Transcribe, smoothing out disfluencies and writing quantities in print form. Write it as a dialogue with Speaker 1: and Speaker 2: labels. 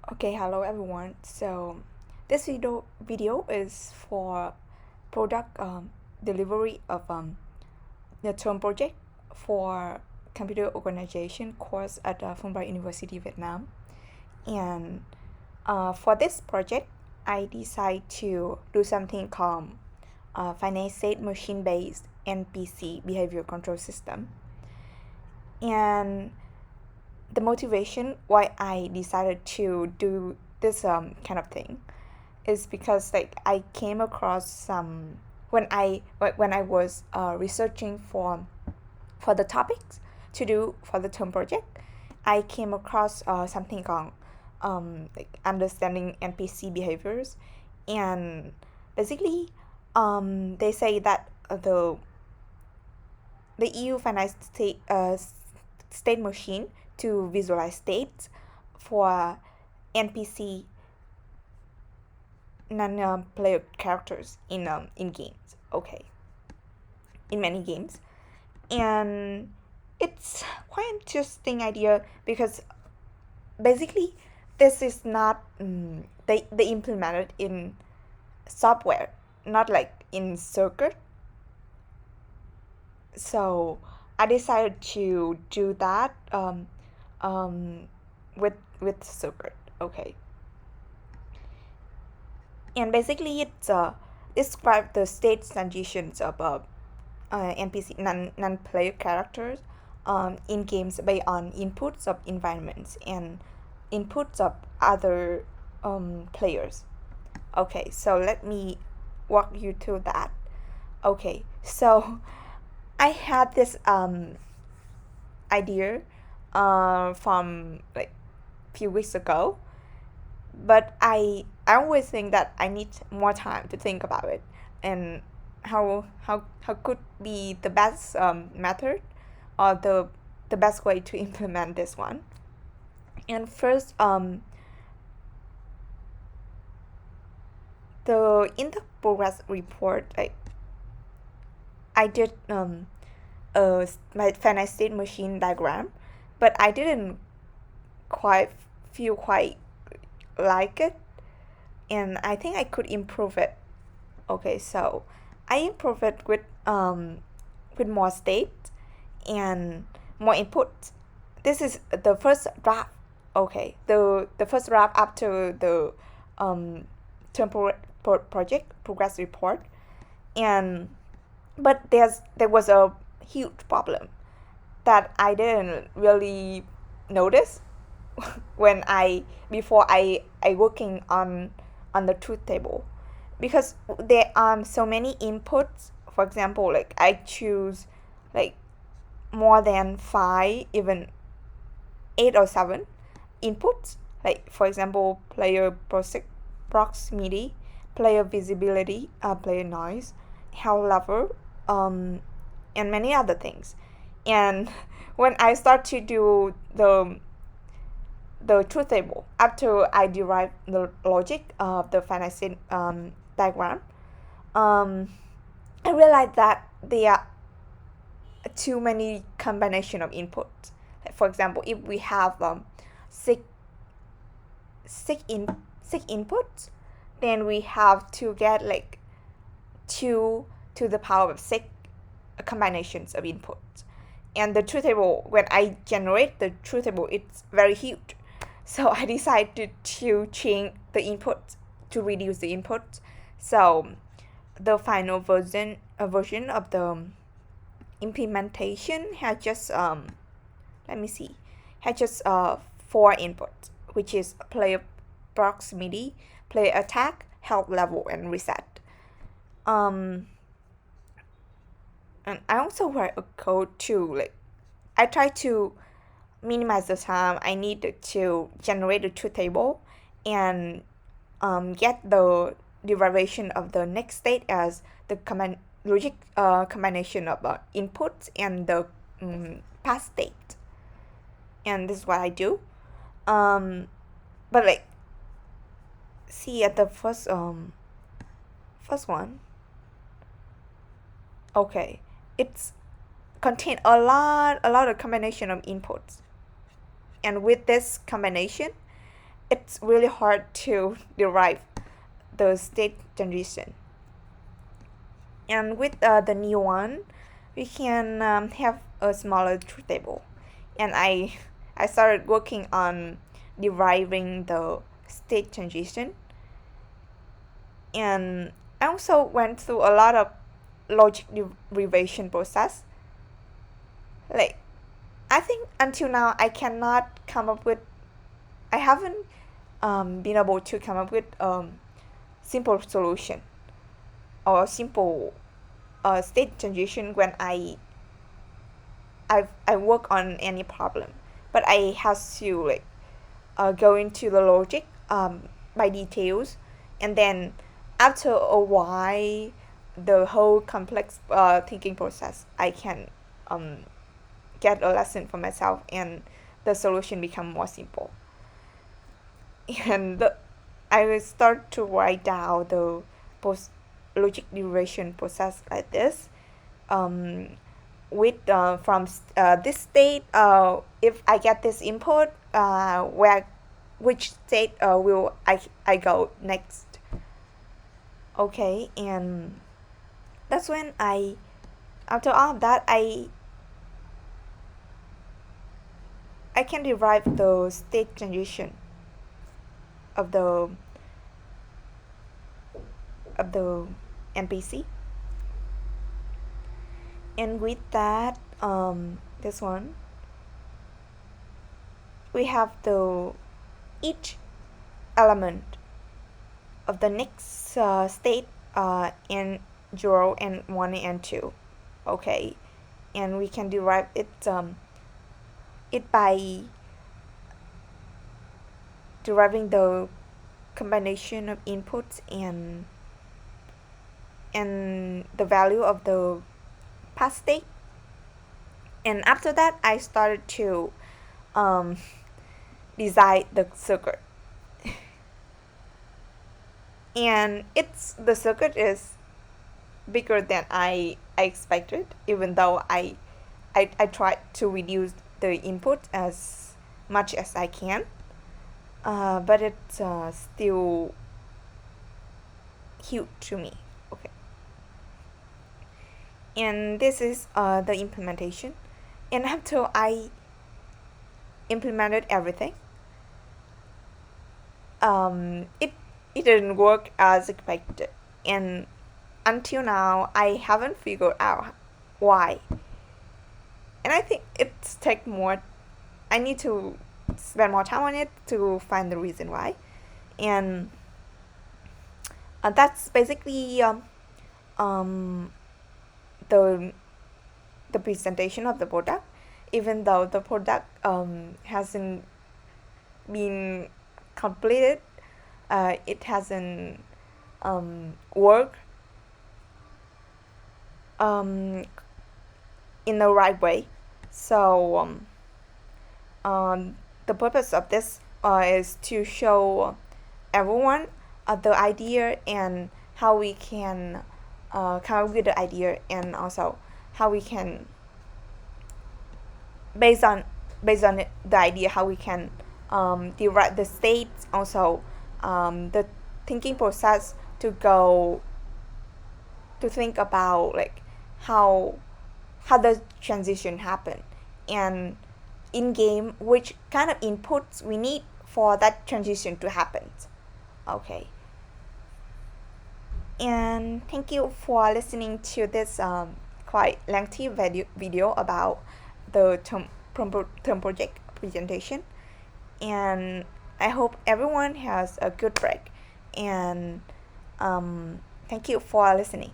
Speaker 1: Okay, hello everyone. So this video is for product delivery of the term project for computer organization course at Fulbright University Vietnam. And for this project, I decided to do something called Finite State Machine Based NPC Behaviour Control System. And the motivation why I decided to do this kind of thing is because I came across some when I was researching for the topics to do for the term project. I came across something called understanding NPC behaviors, and basically they say that the EU finite state machine to visualize states for NPC non-player characters in games. Okay, in many games, and it's quite interesting idea because basically this is not they implemented in software, not like in circuit. So I decided to do that um, with circuit. Okay, and basically it's describe the state transitions of NPC non-player characters in games based on inputs of environments and inputs of other players. Okay, so let me walk you through that. Okay, so I had this idea from like few weeks ago, but I always think that I need more time to think about it and how could be the best method or the best way to implement this one. And first, the in the progress report, I did my finite state machine diagram, but I didn't quite feel quite like it, and I think I could improve it. Okay, so I improve it with more state and more input. This is the first draft. Okay, the first draft after the temporary project progress report, and but there was a huge problem that I didn't really notice when before I working on the truth table, because there are so many inputs. For example, like I choose like more than five, even 8 or 7 inputs. Like for example, player proximity, player visibility, player noise, health level, and many other things. And when I start to do the truth table after I derive the logic of the finite diagram, um, I realized that there are too many combination of inputs. Like for example, if we have six six inputs, then we have to get like 2 to the power of 6 combinations of inputs. And the truth table, when I generate the truth table, it's very huge. So I decided to change the input to reduce the input. So the final version of the implementation has just let me see, has just 4 inputs, which is player proximity, player attack, health level, and reset. Um, and I also write a code too. Like I try to minimize the time I needed to generate the truth table and get the derivation of the next state as the logic combination of inputs and the past state. And this is what I do. But like, see at the first one. Okay, it's contain a lot of combination of inputs, and with this combination it's really hard to derive the state transition. And with the new one, we can have a smaller truth table. And I started working on deriving the state transition. And I also went through a lot of logic derivation process. Like, I think until now I haven't been able to come up with simple solution or simple state transition when I work on any problem. But I have to like go into the logic by details, and then after a while, the whole complex thinking process, I can get a lesson for myself, and the solution become more simple. And I will start to write down the post logic derivation process like this. With from this state, if I get this input, which state will I go next? Okay, and that's when after all of that, I can derive the state transition of the NPC. And with that, this one, we have the each element of the next state in 0 and 1 and 2. Okay, and we can derive it by deriving the combination of inputs and the value of the past state. And after that, I started to design the circuit. And the circuit is bigger than I expected, even though I tried to reduce the input as much as I can. But it's still huge to me. Okay. And this is the implementation. And after I implemented everything, it didn't work as expected. And until now, I haven't figured out why. And I think it's take more. I need to spend more time on it to find the reason why. And that's basically the presentation of the product. Even though the product hasn't been completed, it hasn't worked in the right way. So the purpose of this is to show everyone the idea and how we can come up with the idea, and also how we can based on the idea, how we can derive the states, also the thinking process to think about like how the transition happen, and in game which kind of inputs we need for that transition to happen. Okay, and thank you for listening to this quite lengthy video about the term project presentation. And I hope everyone has a good break, and thank you for listening.